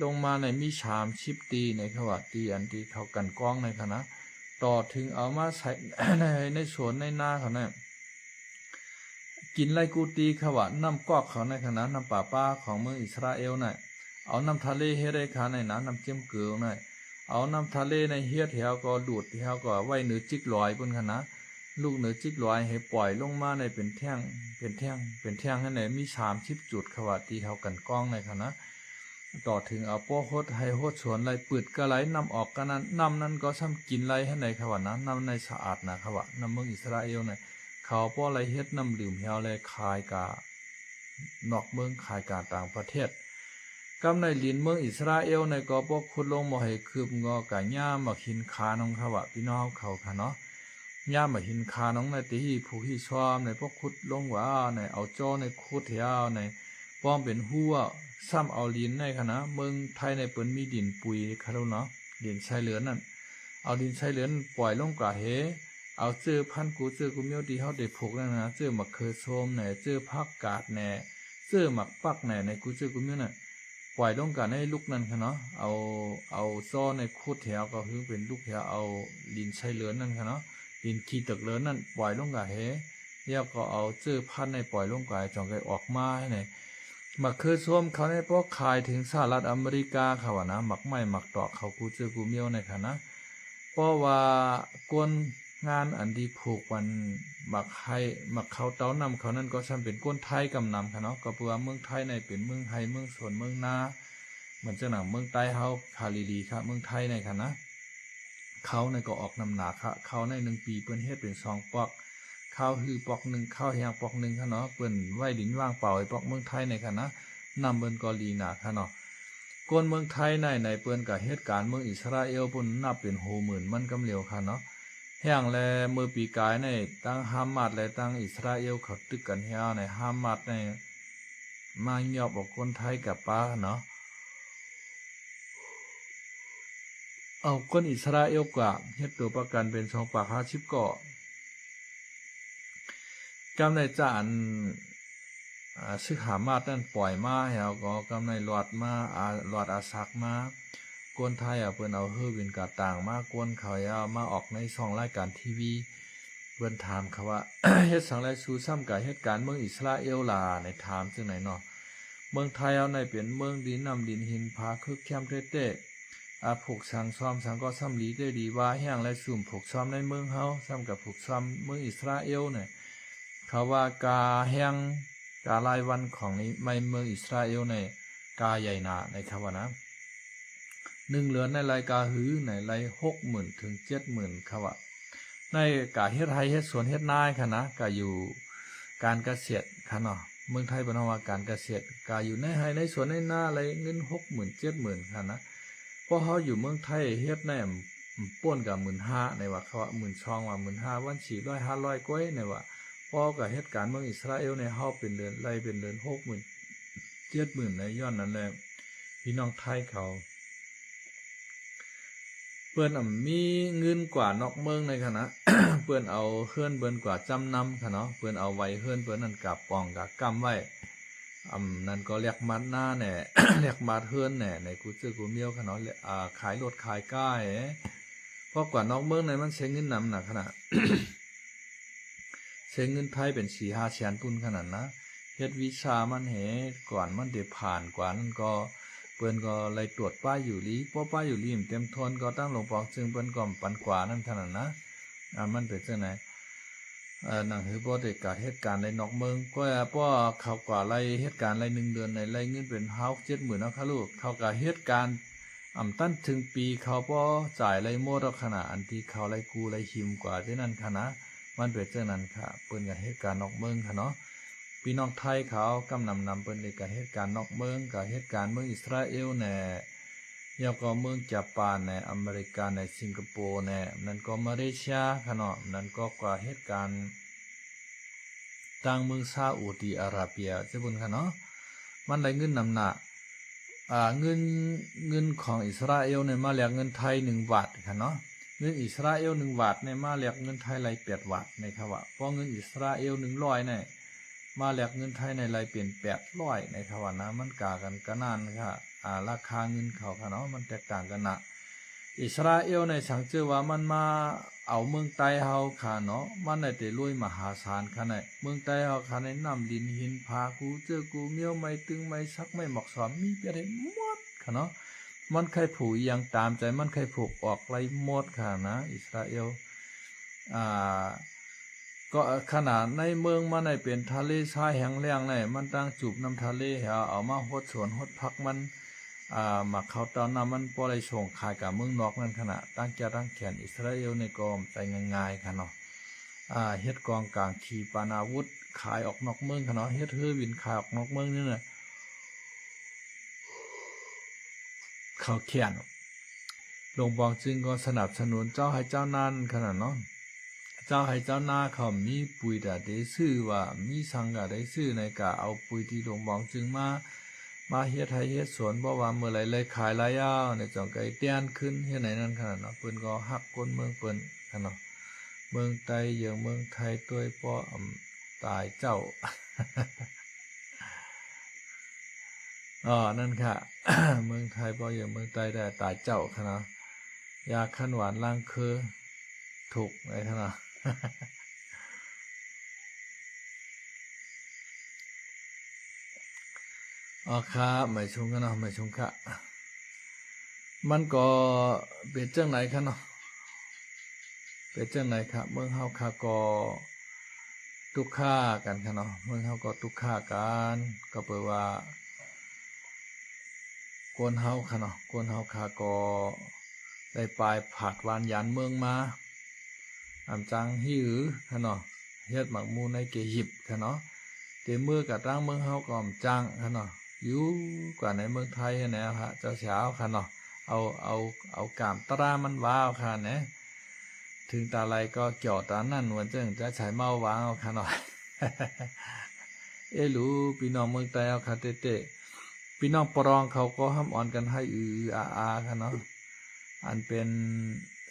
ลงมาในมี30 ตีในขวัดตีอันที่เขากันกล้องในค่ะนะต่อถึงเอามาใส่ ในสวนในนาเขาเนี่ยกินไรกูตีขวะน้ำกอกเขาในขณะน้ำป่าป้าของเมืองอิสราเอลน่ะเอาน้ำทะเลเฮ็ดได้ค่ะในน้ำเจียมเกลือน่ะเอาน้ำทะเลในเฮ็ดแถวก็ดูดแถวก็ไว้เนื้อจิกลอยบนขณะลูกเนื้อจิกลอยให้ปล่อยลงมาในเป็นแท่งให้ในมี30 จุดขวะตีเขากันกล้องในขณะต่อถึงเอาป้อโคดให้โคดสวนไรปืดกระไหลน้ำออกกันนั้นก็ซ้ำกินไรให้ในขวะนั้นน้ำในสะอาดนะขวะน้ำเมืองอิสราเอลน่ะเขาป้อไรเฮ็ดน้ำดื่มเฮาเลยขายกานอกเมืองขายกาต่างประเทศกำในลินเมืองอิสราเอลในก็ป้อขุดลงมาให้คืบงอกะหญ้ามาขินคาน้องเขาว่าพี่น้องเขาค่ะเนาะ ย่ามาหินคาน้องในตีผู้ที่ชอบในพวกขุดลงว่าในเอาจ้อในขุดเทียวในป้อมเป็นหัวซ้ำเอาลินในคณะเมืองไทยในเปิ้นมีดินปุยคารุเนาะดินชายเหลือนนั่นเอาดินชายเหลือนปล่อยลงกะเฮเอาเจอพันกูเจอกูเมียวดีเฮาได้ผูกนั่นนะเจอหมักเคยโซมในเจอพักกาดแหน่เจอหมักปักแหน่ในกูเจอกูเมียวน่ะปล่อยลงกะในลูกนั่นค่ะเนาะเอาซ้อในขุดแถวก็คือเป็นลูกแถวเอาดินชายเหลือนนั่นค่ะเนาะดินขี้ตึกเหลือนนั่นปล่อยลงกะเฮแล้วก็เอาเจอพันในปล่อยลงกะจองไกออกมาให้ไหนหมักเคยโซมเขาในพวกขายถึงสหรัฐอเมริกาเขานะหมักไม้หมักตอกเขากูเจอกูเมียวในค่ะนะเพราะว่ากวนงานอันดีผูกวันหมักให้หมักเขาเต้านำเขานั่นก็ฉันเป็นก้นไทยกำนำค่ะเนาะก็เพื่อเมืองไทยในเป็นเมืองไทยเมืองสวนเมืองนาเหมือนจะหนังเมืองใต้เฮาคาลีดีครับเมืองไทยในค่ะนะเขาในก็ออกนำหนาค่ะเขาใน1 ปีเปิ้นเฮ็ดเป็น2 ปอกข้าวฮือปอกหนึ่งข้าวแห้งปอกหนึ่งค่ะเนาะเปิ้นไว้ดินว่างเปล่าไอ้ปอกเมืองไทยในค่ะนะนำเปิ้นก็ลีหนาค่ะเนาะก้นเมืองไทยในเปิ้นกับเหตุการณ์เมืองอิสราเอลปุ่นนับเป็นโหมื่นมันกำเหลียวค่ะเนาะแห่งแลเมื่อปีกายในตั้งฮามาสและตั้งอิสราเอลเขาตึกกันเฮียในฮามาสในมาหยอบออกคนไทยกับป้าเนาะเอาคนอิสราเอลกว่าเฮ็ดตัวประกันเป็น250ก่อกำในจานซึกหามาสนั่นปล่อยมาเฮาก็กำในหลอดมาหลอดอาซักมากวนไทยเปิ้นเอาเฮือวินกาต่างมากวนเขายาวมาออกใน2 รายการทีวีเปิ้นถามเขาว่า เฮ็ดสังไรสู่ซ้ำกับเหตุการณ์เมืองอิสราเอลล่ะในถามจังไหนเนาะเมืองไทยเอาในเป็นเมืองดินน้ำดินหินผาคึกแคมเต้ๆผูกสังซ้อมสังก็ซ้ำลีได้ดีว่าแห้งและสุ่มผูกซ้อมในเมืองเฮาซ้ำกับผูกซ้อมเมืองอิสราเอลเนี่ยเขาว่ากาแห้งการายวันของนี้ไม่เมืองอิสราเอลในกาใหญ่หนาในคำว่านะ1 เหลือนในรายกาหือในราย60,000 ถึง 70,000ครับว่าในกาเฮ็ดไร่เฮ็ดสวนเฮ็ดนาค่ะนะกาอยู่การเกษตรค่ะเนาะเมืองไทยบ่เนาะว่าการเกษตรกาอยู่ในไร่ในสวนในนาอะไรเงิน60,000 70,000ค่ะนะพอเฮาอยู่เมืองไทยเฮ็ดในป่วนกับ15,000ในว่าเขาว่า12,000ว่า15,000วัน400 500กว่าในว่าพอกับเหตุการณ์เมืองอิสราเอลในเฮาเป็นเดือนไร่เป็นเดือน60,000 70,000ในย้อนนั้นแหละพี่น้องไทยเขาเปิ้นมีเงินกว่านอกเมืองในคณะ เปิ้นเอาเฮือนเปิ้นกว่าจำนำค่ะเนาะเปิ้นเอาไว้เฮือนเปิ้นนั่นกับปองกับกำไว้นั่นก็เรียกมัดหน้าแหน่ เรียกมัดเฮือนแหน่ในกูซื้อกูเมียวค่ะเนาะขายรถขายก้ายเพราะกว่านอกเมืองในมันใช้เงินนำหนักขนาด ใช้เงินไทยเป็น4-5 แสนปุ่นขนาดนะเฮ็ดวิชามันเหก่อนมันได้ผ่านกว่านั้นก็เปิ้นก็เลยตรวจป้ายอยู่ลีเพราะป้ายอยู่ลีมเต็มทนก็ตั้งลงปอกซึ่งเปิ้นก็ปันกว่านั้นขนาดนะมันเป็นจังไหนนั่นคือบ่ได้กาเหตุการณ์ในนอกเมืองก็เพราะเขากว่าไล่เหตุการณ์ไล่1 เดือนในไล่เงินเป็น70,000เนาะค่ะลูกเขาก็เหตุการณ์ตั้นถึงปีเขาบ่จ่ายไล่หมดขนาดอันที่เขาไล่กู้ไล่หิมกว่าที่นั่นค่ะนะมันเป็นจังนั้นค่ะเปิ้นก็เหตุการณ์นอกเมืองค่ะเนาะพี่น้องไทยเขากำนำเปิ้นในการเหตุการณ์นอกเมืองกับเหตุการณ์เมืองอิสราเอลแน่แล้วก็เมืองญี่ปุ่นในอเมริกาในสิงคโปร์แน่นั่นก็มาเลเซียค่ะเนาะนั่นก็กว่าเหตุการณ์ต่างเมืองซาอุดิอาระเบียจะบุญค่ะเนาะมันได้เงินนำหนักเงินของอิสราเอลเนี่ยมาแลกเงินไทย1 บาทค่ะเนาะเงินอิสราเอล1 บาทเนี่ยมาแลกเงินไทยไหล8 บาทนะครับว่าเพราะเงินอิสราเอล100เนี่ยมาแลกเงินไทยในไหลเป็น800นะครับว่านะมันกากันก็นานค่ะราคาเงินเขาค่ะเนาะมันแตกต่างกันนะอิสราเอลในสังเจอว่ามันมาเอาเมืองใต้เฮาค่ะเนาะมันได้แต่รวยมหาศาลค่ะในเมืองใต้เฮาค่ะในน้ำดินหินผากูเจอกูเมียวไม่ตึงไม่ซักไม่หมอกสอมมีเปียได้หมดค่ะเนาะมันใครผูกยังตามใจมันใครผูกออกไรหมดค่ะนะอิสราเอลก็ขนาดในเมืองมันได้เป็นทะเลทรายแห้งแล้งในมันตั้งจูบน้ำทะเลเอามาฮดสวนฮดพักมันมาเขาตอนนั้นมันบ่ได้ส่งขายกับเมืองนอกนั่นขณะตั้งแก่ตั้งแขนอิสราเอลในกอมใจง่ายๆค่ะเนาะเฮ็ดกองกลางขีปนาวุธขายออกนอกเมืองค่ะเนาะเฮ็ดเฮือวินขายออกนอกเมืองนี่น่ะเขาแค้นลงบอกจึงก็สนับสนุนเจ้าให้เจ้านั้นขนาดเนาะ เจ้าให้เจ้าหน้าเขามีปุ๋ยแต่ได้ซื้อว่ามีสังกะได้ซื้อในกะเอาปุ๋ยที่หลวงบองจึงมาเฮ็ดไร่เฮ็ดสวนบ่ว่าเมื่อไหร่เลยขายหลายยาวในจ่องไก่เตี้ยนขึ้นเฮ็ดไหนนั่นขนาดเนาะเพิ่นก็ฮักคนเมืองเพิ่นคั่นเนาะเมืองไทยอย่างเมืองไทยตัวยป้อตายเจ้า นั่นค่ะ เมืองไทยป้ออย่างเมืองไทยได้ตายเจ้าคั่นเนาะยาคันหวานล้างคือถูกไอ้คั่นเนาะ ครับไม่ชงกันเนาะไม่ชงค่ะมันก็เป็นจังไหนคะเนาะเป็นจังไหนครับเมืองเฮาค่ะก็ทุกข่ากันค่ะเนาะเมืองเฮาก็ทุกข่ากันก็แปลว่ากวนเฮาค่ะเนาะกวนเฮาค่ะก็ได้ปลายผาดวานยานเมืองมาจังหิวค่ะเนาะเฮ็ดหมักมูในเกหิบค่ะเนาะเตมือกับตั้งเมืองเฮาก็จังค่ะเนาะอยู่กว่าในเมืองไทยแน่ฮะเจ้าสาวค่ะเนาะเอากามตรามันว้าวค่ะนะถึงตาไรก็เกี่ยวตานั่นวันจึงจะใช้เมาว้าวค่ะเนาะ รู้พี่น้องเมืองไทยเอาค่ะเต้พี่น้องปรองเขาก็ห้ามอ่อนกันให้อาค่ะเนาะอันเป็น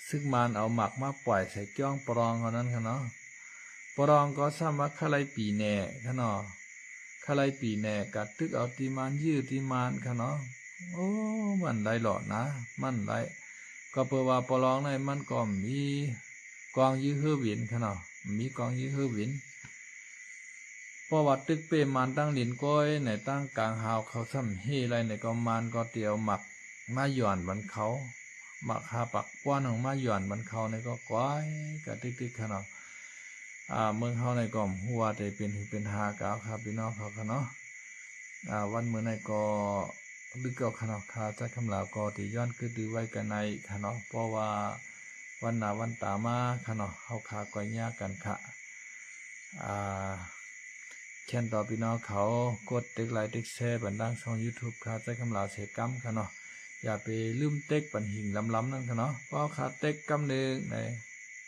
ซึกมันเอาหมักมาปล่อยใส่จ้องปรองเท่านั้นค่ะเนาะปรองก็สามารถขลายปีแน่ค่ะเนาะขลายปีแน่กัดตึกเอาตีมันยื้อตีมันค่ะเนาะโอ้มันได้หลอดนะมันได้ก็เปว่าปรองในมันก็มีกองยื้อฮื้อวินค่ะเนาะมีกองยื้อฮื้อวินเพราะว่าตึกเปมันตั้งหลินก้อยในตั้งกลางหาวเขาซ้ำเฮไรในก็มันก็เตียวหมักมาหย่อนบันเขาหมักหาปักป้อนของมาหย่อนบันเขาในก็ก้อยกะตึกค่ะเนาะเมืองเขาในก็หัวแต่เป็นหากาวครับพี่น้องเขาค่ะเนาะวันเมื่อในก็ลึกเก่าขนาดคาใจคำลาวก็ตีย้อนคือดื้อไว้กันในค่ะเนาะเพราะว่าวันหนาวันตามาค่ะเนาะเขาขาก้อยยากกันค่ะเช่นต่อพี่น้องเขากดติ๊กไลค์ติ๊กแชร์บันดังช่อง YouTube ค่ะใจคำลาวเสกกัมค่ะเนาะอย่าไปลืมเต็กปันหิ่งล้ำๆนั่นค่ะเนาะเพราะขาเต็กกำหนึ่งใน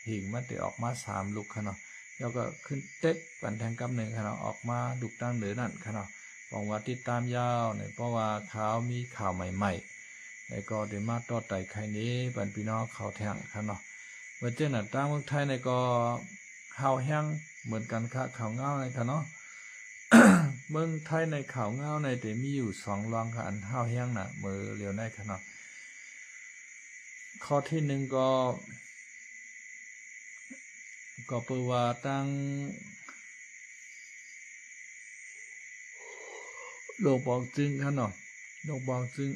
หิ่งมันจะออกมา3ลูกค่ะเนาะแล้วก็ขึ้นเต็กปันแทงกำหนึ่งค่ะเนาะออกมาดุกตั้งเหนือนั่นค่ะเนาะบอกว่าติดตามยาวเนี่ยเพราะว่าเขามีข่าวใหม่ๆแล้วก็เดี๋ยวมาต่อไต่ใครนี้ปันพี่น้องเขาแทงค่ะเนาะเมื่อเจ้าหน้าตั้งเมืองไทยในก็ข่าวแห้งเหมือนกันค่ะข่าวเงาในค่ะเนาะ เมืองไทยในข่าวเงาในแต่มีอยู่2รองค่ะอันข่าวแห้งน่ะมือเรียวในค่ะเนาะข้อที่1ก็เปิดว่าตั้งโลกบอกจึงค่ะเนาะโลกบอกจึง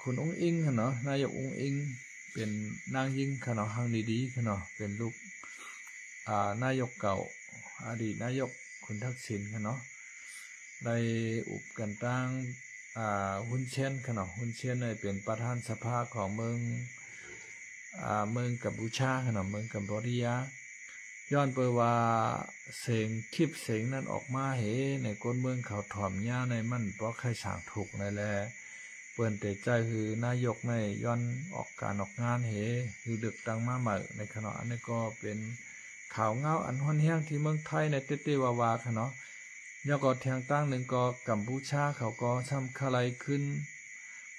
คุณองค์อิงค่ะเนาะนายกองค์อิงเป็นนางยิ่งค่ะเนาะหังดีๆค่ะเนาะเป็นลูกนายกเก่าอดีตนายกคุณทักษิณค่ะเนาะได้อุปกันตั้งหุ้นเช่นค่ะเนาะหุ้นเช่นเลยเป็นประธานสภาของเมืองกัมพูชาค่ะเนาะเมืองกัมพูชาย้อนเปว่าเสียงคลิปเสียงนั้นออกมาเห็ในก้นเมืองเขาถ่อมหญ้าในมันเพราะใครสั่งถูกในแลเปิ้นแต่ใจคือนายกในย้อนออกการออกงานเหคือดึกดังมาใหม่ในขณะนี้ก็เป็นข่าวเงาอันฮ้อนแห้งที่เมืองไทยในเต้ๆวาๆค่ะเนาะแล้วก็ทางตั้งหนึ่งก็กัมพูชาเขาก็ทำคลายขึ้น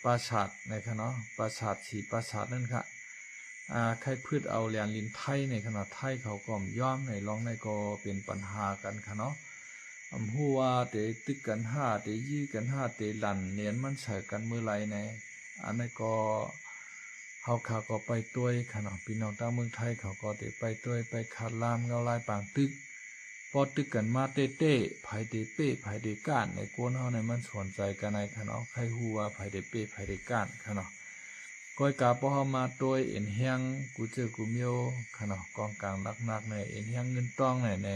ปราสาทในค่ะเนาะปราสาทสีปราสาทนั่นค่ะใครพืชเอาแหลนลินไทยในขณะไทยเขาก็ย่อมในร้องในก็เป็นปัญหากันค่ะเนาะหัวเตตึกกัน5เตยื้อกัน5เตหลั่นเนียนมันใส่กันเมื่อไรในอันนี้ก็เฮาขาก็ไปต้วยค่ะเนาะพี่น้องตั้งเมืองไทยเขาก็เตไปต้วยไปขาดลามเงาลายปางตึกพอตึกกันมาเต้ไผเตเป้ไผเตก้านในกวนเฮาในมันสนใจกันในค่ะเนาะใครฮู้ว่าไผเตเป้ไผเตก้านค่ะเนาะก้อยกาพอเฮามาต้วยเอ็นเฮียงกูเจอกูเมียวค่ะเนาะกองกลางนักๆในเอ็นเฮียงเงินต้องใน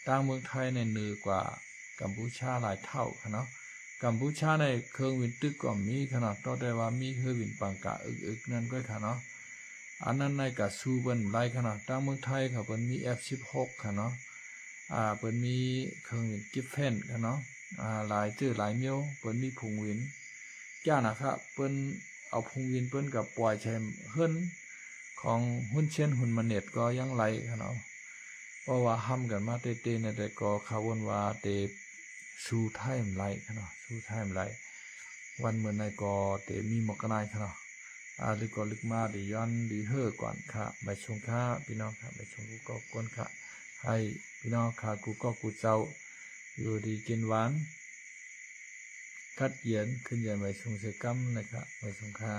ตั้งเมืองไทยในเหนือกว่ากัมพูชาหลายเท่าค่ะเนาะกัมพูชาในเครื่องวินตึกก็มีค่ะเนาะต่อได้ว่ามีเครื่องวินปังกะอึกนั่นก็ค่ะเนาะอันนั้นในกะซูเบิ่นหลายค่ะเนาะตั้งเมืองไทยเขาเพิ่นมี F16 ค่ะเนาะเปิ้นมีเครื่องวินกิฟเฟนค่ะเนาะหลายจื้อหลายเมียวเปิ้นมีพุงวินจ้านะครับเปิ้นเอาพุงวินเปิ้นกับปล่อยใช้เฮิรน ของหุ้นเช่นหุ้นมันเน็ตก็ยังไหลขนาดเพราะว่าห้ำกันมาเต้ๆเนี่ยแต่ก็ข่าววนว่าเตสู้ไทม์ไหลขนาดสู้ไทม์ไหลวันเหมือนในก็เตมีหมกกระไนขนาดลึกก็ลึกมาดีย้อนดีเฮ่อก่อนค่ะใบชงค่าพี่น้องค่ะใบชงกูก็ก้นค่ะให้พี่น้องค่ะกูก็กูเจ้าอยู่ดีกินหวานคัดเย็นขึ้นใหญ่ใบชงเสกัมนะครับใบชงค่า